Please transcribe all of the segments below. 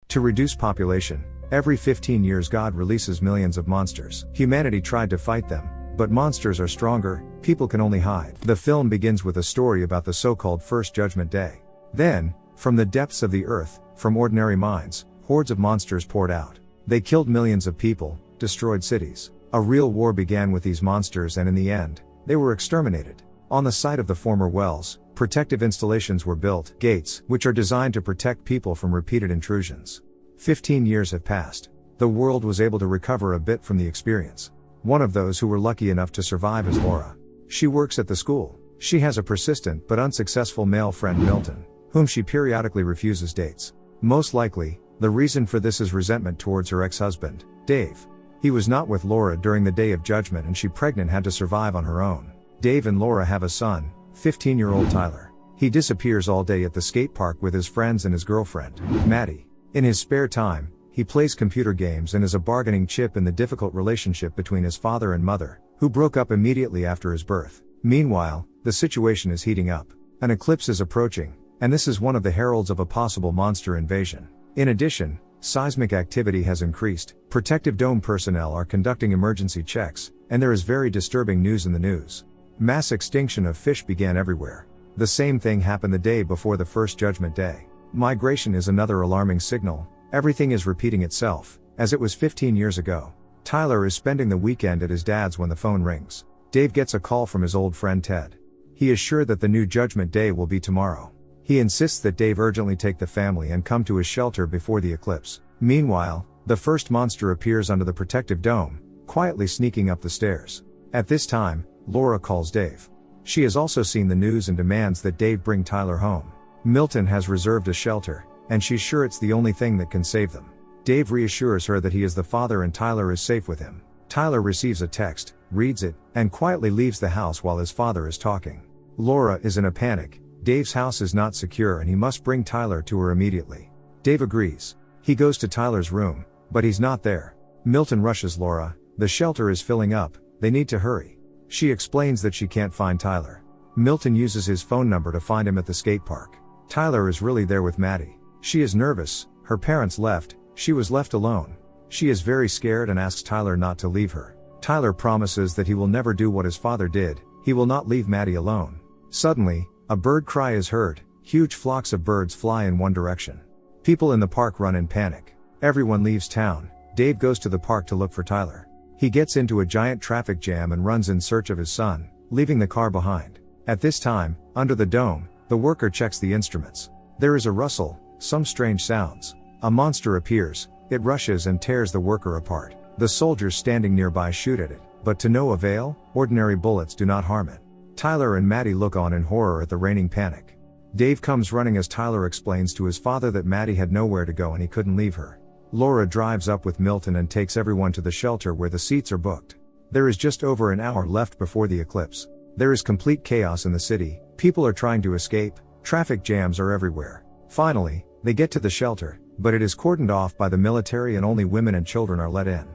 To reduce population, every 15 years God releases millions of monsters. Humanity tried to fight them, but monsters are stronger, people can only hide. The film begins with a story about the so-called First Judgment Day. Then, from the depths of the earth, from ordinary minds, hordes of monsters poured out. They killed millions of people, destroyed cities. A real war began with these monsters, and in the end, they were exterminated. On the site of the former wells, protective installations were built, gates, which are designed to protect people from repeated intrusions. 15 years have passed. The world was able to recover a bit from the experience. One of those who were lucky enough to survive is Laura. She works at the school. She has a persistent but unsuccessful male friend, Milton, whom she periodically refuses dates. Most likely, the reason for this is resentment towards her ex-husband, Dave. He was not with Laura during the day of judgment, and she, pregnant, had to survive on her own. Dave and Laura have a son, 15-year-old Tyler. He disappears all day at the skate park with his friends and his girlfriend, Maddie. In his spare time, he plays computer games and is a bargaining chip in the difficult relationship between his father and mother, who broke up immediately after his birth. Meanwhile, the situation is heating up. An eclipse is approaching, and this is one of the heralds of a possible monster invasion. In addition, seismic activity has increased, protective dome personnel are conducting emergency checks, and there is very disturbing news in the news. Mass extinction of fish began everywhere. The same thing happened the day before the First Judgment Day. Migration is another alarming signal. Everything is repeating itself, as it was 15 years ago. Tyler is spending the weekend at his dad's when the phone rings. Dave gets a call from his old friend Ted. He is sure that the new Judgment Day will be tomorrow. He insists that Dave urgently take the family and come to his shelter before the eclipse. Meanwhile, the first monster appears under the protective dome, quietly sneaking up the stairs. At this time, Laura calls Dave. She has also seen the news and demands that Dave bring Tyler home. Milton has reserved a shelter, and she's sure it's the only thing that can save them. Dave reassures her that he is the father and Tyler is safe with him. Tyler receives a text, reads it, and quietly leaves the house while his father is talking. Laura is in a panic. Dave's house is not secure and he must bring Tyler to her immediately. Dave agrees. He goes to Tyler's room, but he's not there. Milton rushes Laura. The shelter is filling up, they need to hurry. She explains that she can't find Tyler. Milton uses his phone number to find him at the skate park. Tyler is really there with Maddie. She is nervous, her parents left, she was left alone. She is very scared and asks Tyler not to leave her. Tyler promises that he will never do what his father did, he will not leave Maddie alone. Suddenly, a bird cry is heard. Huge flocks of birds fly in one direction. People in the park run in panic. Everyone leaves town. Dave goes to the park to look for Tyler. He gets into a giant traffic jam and runs in search of his son, leaving the car behind. At this time, under the dome, the worker checks the instruments. There is a rustle, some strange sounds. A monster appears, it rushes and tears the worker apart. The soldiers standing nearby shoot at it, but to no avail, ordinary bullets do not harm it. Tyler and Maddie look on in horror at the reigning panic. Dave comes running as Tyler explains to his father that Maddie had nowhere to go and he couldn't leave her. Laura drives up with Milton and takes everyone to the shelter where the seats are booked. There is just over an hour left before the eclipse. There is complete chaos in the city, people are trying to escape, traffic jams are everywhere. Finally, they get to the shelter, but it is cordoned off by the military and only women and children are let in.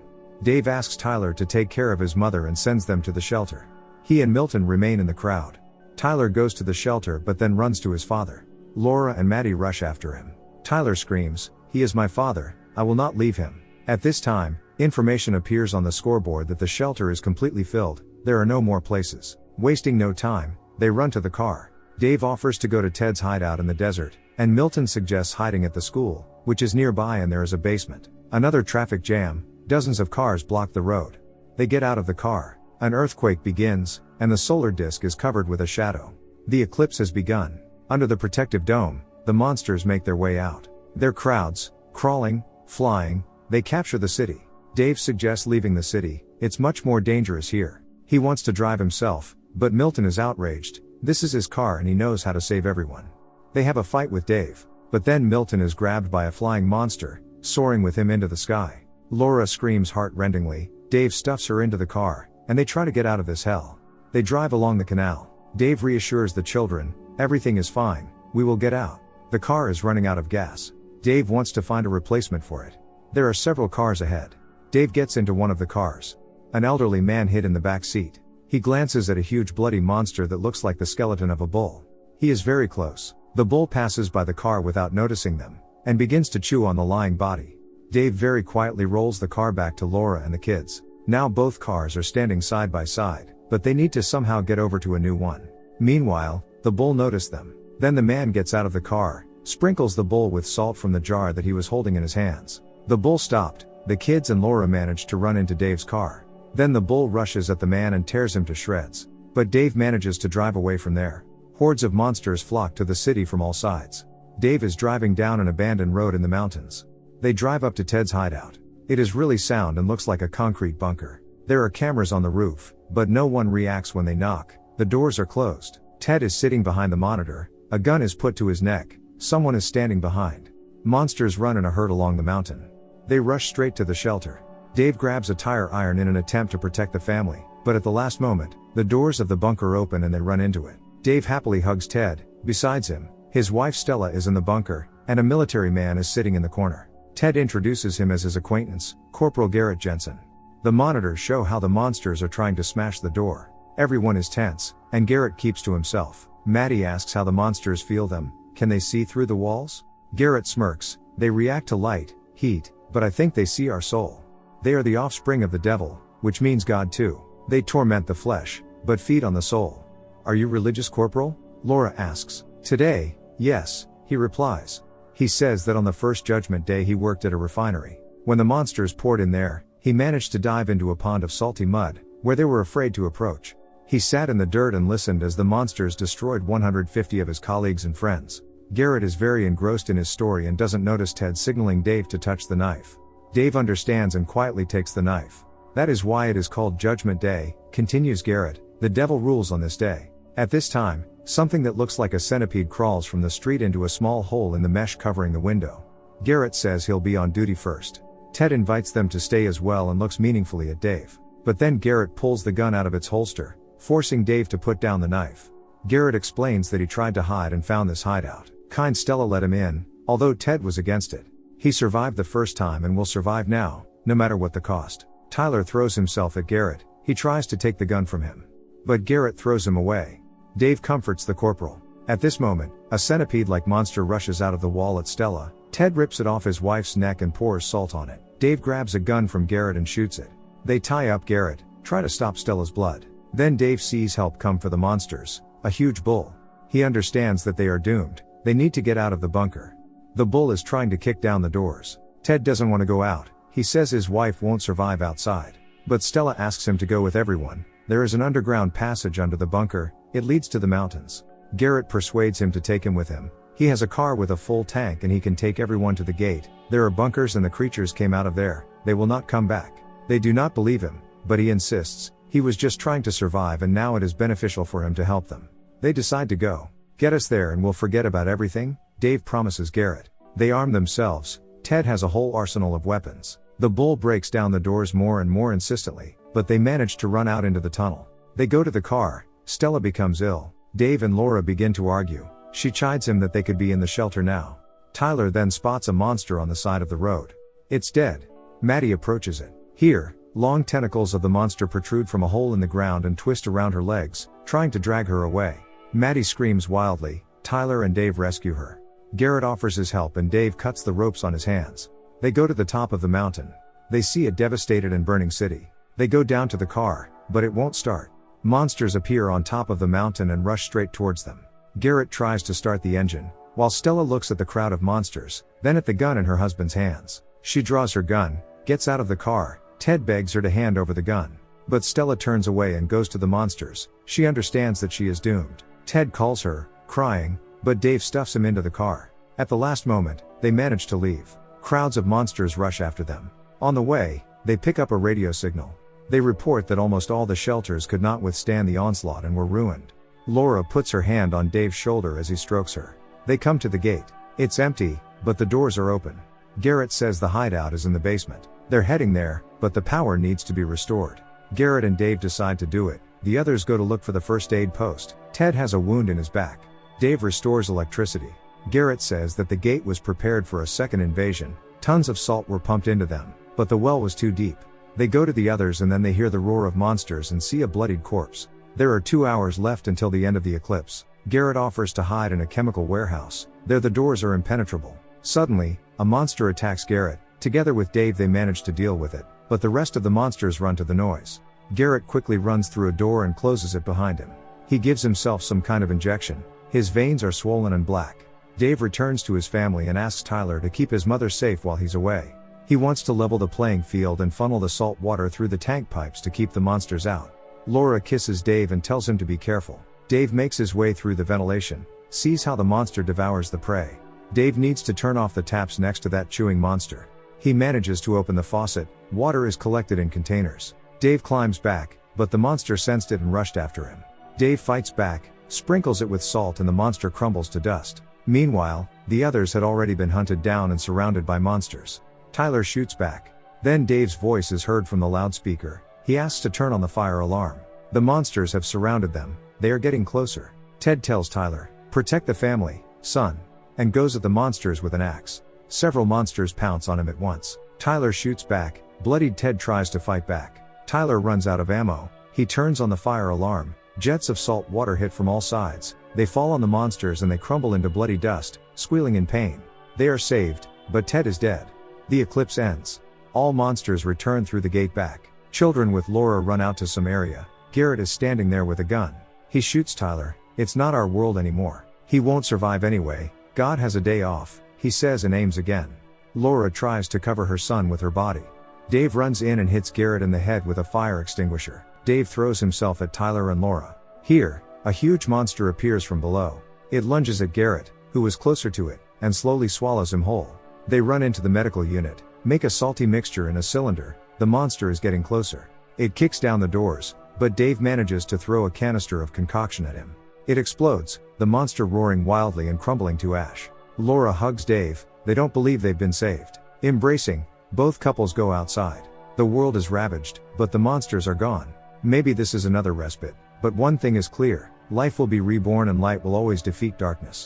Dave asks Tyler to take care of his mother and sends them to the shelter. He and Milton remain in the crowd. Tyler goes to the shelter but then runs to his father. Laura and Maddie rush after him. Tyler screams, "He is my father, I will not leave him." At this time, information appears on the scoreboard that the shelter is completely filled, there are no more places. Wasting no time, they run to the car. Dave offers to go to Ted's hideout in the desert, and Milton suggests hiding at the school, which is nearby and there is a basement. Another traffic jam, dozens of cars block the road. They get out of the car. An earthquake begins, and the solar disk is covered with a shadow. The eclipse has begun. Under the protective dome, the monsters make their way out. They're crowds, crawling, flying, they capture the city. Dave suggests leaving the city, it's much more dangerous here. He wants to drive himself, but Milton is outraged, this is his car and he knows how to save everyone. They have a fight with Dave, but then Milton is grabbed by a flying monster, soaring with him into the sky. Laura screams heart-rendingly, Dave stuffs her into the car, and they try to get out of this hell. They drive along the canal. Dave reassures the children, everything is fine, we will get out. The car is running out of gas. Dave wants to find a replacement for it. There are several cars ahead. Dave gets into one of the cars. An elderly man hid in the back seat. He glances at a huge bloody monster that looks like the skeleton of a bull. He is very close. The bull passes by the car without noticing them. and begins to chew on the lying body. Dave very quietly rolls the car back to Laura and the kids. Now both cars are standing side by side, but they need to somehow get over to a new one. Meanwhile, the bull noticed them. Then the man gets out of the car, sprinkles the bull with salt from the jar that he was holding in his hands. The bull stopped. The kids and Laura managed to run into Dave's car. Then the bull rushes at the man and tears him to shreds. But Dave manages to drive away from there. Hordes of monsters flock to the city from all sides. Dave is driving down an abandoned road in the mountains. They drive up to Ted's hideout. It is really sound and looks like a concrete bunker. There are cameras on the roof, but no one reacts when they knock. The doors are closed. Ted is sitting behind the monitor. A gun is put to his neck. Someone is standing behind. Monsters run in a herd along the mountain. They rush straight to the shelter. Dave grabs a tire iron in an attempt to protect the family, but at the last moment, the doors of the bunker open and they run into it. Dave happily hugs Ted. Besides him, his wife Stella is in the bunker, and a military man is sitting in the corner. Ted introduces him as his acquaintance, Corporal Garrett Jensen. The monitors show how the monsters are trying to smash the door. Everyone is tense, and Garrett keeps to himself. Maddie asks how the monsters feel them. Can they see through the walls? Garrett smirks. They react to light, heat, but I think they see our soul. They are the offspring of the devil, which means God too. They torment the flesh, but feed on the soul. Are you religious, Corporal? Laura asks. Today, yes, he replies. He says that on the first judgment day he worked at a refinery. When the monsters poured in there, he managed to dive into a pond of salty mud, where they were afraid to approach. He sat in the dirt and listened as the monsters destroyed 150 of his colleagues and friends. Garrett is very engrossed in his story and doesn't notice Ted signaling Dave to touch the knife. Dave understands and quietly takes the knife. That is why it is called Judgment Day, continues Garrett. The devil rules on this day. At this time, something that looks like a centipede crawls from the street into a small hole in the mesh covering the window. Garrett says he'll be on duty first. Ted invites them to stay as well and looks meaningfully at Dave. But then Garrett pulls the gun out of its holster, forcing Dave to put down the knife. Garrett explains that he tried to hide and found this hideout. Kind Stella let him in, although Ted was against it. He survived the first time and will survive now, no matter what the cost. Tyler throws himself at Garrett. He tries to take the gun from him. But Garrett throws him away. Dave comforts the corporal. At this moment, a centipede-like monster rushes out of the wall at Stella. Ted rips it off his wife's neck and pours salt on it. Dave grabs a gun from Garrett and shoots it. They tie up Garrett, try to stop Stella's blood. Then Dave sees help come for the monsters, a huge bull. He understands that they are doomed. They need to get out of the bunker. The bull is trying to kick down the doors. Ted doesn't want to go out. He says his wife won't survive outside. But Stella asks him to go with everyone. There is an underground passage under the bunker. It leads to the mountains. Garrett persuades him to take him with him. He has a car with a full tank and he can take everyone to the gate. There are bunkers and the creatures came out of there. They will not come back. They do not believe him, but he insists. He was just trying to survive and now it is beneficial for him to help them. They decide to go. Get us there and we'll forget about everything, Dave promises Garrett. They arm themselves. Ted has a whole arsenal of weapons. The bull breaks down the doors more and more insistently, but they manage to run out into the tunnel. They go to the car. Stella becomes ill. Dave and Laura begin to argue. She chides him that they could be in the shelter now. Tyler then spots a monster on the side of the road. It's dead. Maddie approaches it. Here, long tentacles of the monster protrude from a hole in the ground and twist around her legs, trying to drag her away. Maddie screams wildly. Tyler and Dave rescue her. Garrett offers his help and Dave cuts the ropes on his hands. They go to the top of the mountain. They see a devastated and burning city. They go down to the car, but it won't start. Monsters appear on top of the mountain and rush straight towards them. Garrett tries to start the engine, while Stella looks at the crowd of monsters, then at the gun in her husband's hands. She draws her gun, gets out of the car. Ted begs her to hand over the gun. But Stella turns away and goes to the monsters. She understands that she is doomed. Ted calls her, crying, but Dave stuffs him into the car. At the last moment, they manage to leave. Crowds of monsters rush after them. On the way, they pick up a radio signal. They report that almost all the shelters could not withstand the onslaught and were ruined. Laura puts her hand on Dave's shoulder as he strokes her. They come to the gate. It's empty, but the doors are open. Garrett says the hideout is in the basement. They're heading there, but the power needs to be restored. Garrett and Dave decide to do it. The others go to look for the first aid post. Ted has a wound in his back. Dave restores electricity. Garrett says that the gate was prepared for a second invasion. Tons of salt were pumped into them, but the well was too deep. They go to the others and then they hear the roar of monsters and see a bloodied corpse. There are 2 hours left until the end of the eclipse. Garrett offers to hide in a chemical warehouse. There the doors are impenetrable. Suddenly, a monster attacks Garrett. Together with Dave they manage to deal with it, but the rest of the monsters run to the noise. Garrett quickly runs through a door and closes it behind him. He gives himself some kind of injection. His veins are swollen and black. Dave returns to his family and asks Tyler to keep his mother safe while he's away. He wants to level the playing field and funnel the salt water through the tank pipes to keep the monsters out. Laura kisses Dave and tells him to be careful. Dave makes his way through the ventilation, sees how the monster devours the prey. Dave needs to turn off the taps next to that chewing monster. He manages to open the faucet. Water is collected in containers. Dave climbs back, but the monster sensed it and rushed after him. Dave fights back, sprinkles it with salt, and the monster crumbles to dust. Meanwhile, the others had already been hunted down and surrounded by monsters. Tyler shoots back. Then Dave's voice is heard from the loudspeaker. He asks to turn on the fire alarm. The monsters have surrounded them. They are getting closer. Ted tells Tyler, "Protect the family, son," and goes at the monsters with an axe. Several monsters pounce on him at once. Tyler shoots back. Bloodied Ted tries to fight back. Tyler runs out of ammo. He turns on the fire alarm. Jets of salt water hit from all sides. They fall on the monsters and they crumble into bloody dust, squealing in pain. They are saved, but Ted is dead. The eclipse ends. All monsters return through the gate back. Children with Laura run out to some area. Garrett is standing there with a gun. He shoots Tyler. "It's not our world anymore. He won't survive anyway. God has a day off," he says and aims again. Laura tries to cover her son with her body. Dave runs in and hits Garrett in the head with a fire extinguisher. Dave throws himself at Tyler and Laura. Here, a huge monster appears from below. It lunges at Garrett, who was closer to it, and slowly swallows him whole. They run into the medical unit, make a salty mixture in a cylinder. The monster is getting closer. It kicks down the doors, but Dave manages to throw a canister of concoction at him. It explodes, the monster roaring wildly and crumbling to ash. Laura hugs Dave. They don't believe they've been saved. Embracing, both couples go outside. The world is ravaged, but the monsters are gone. Maybe this is another respite, but one thing is clear: life will be reborn and light will always defeat darkness.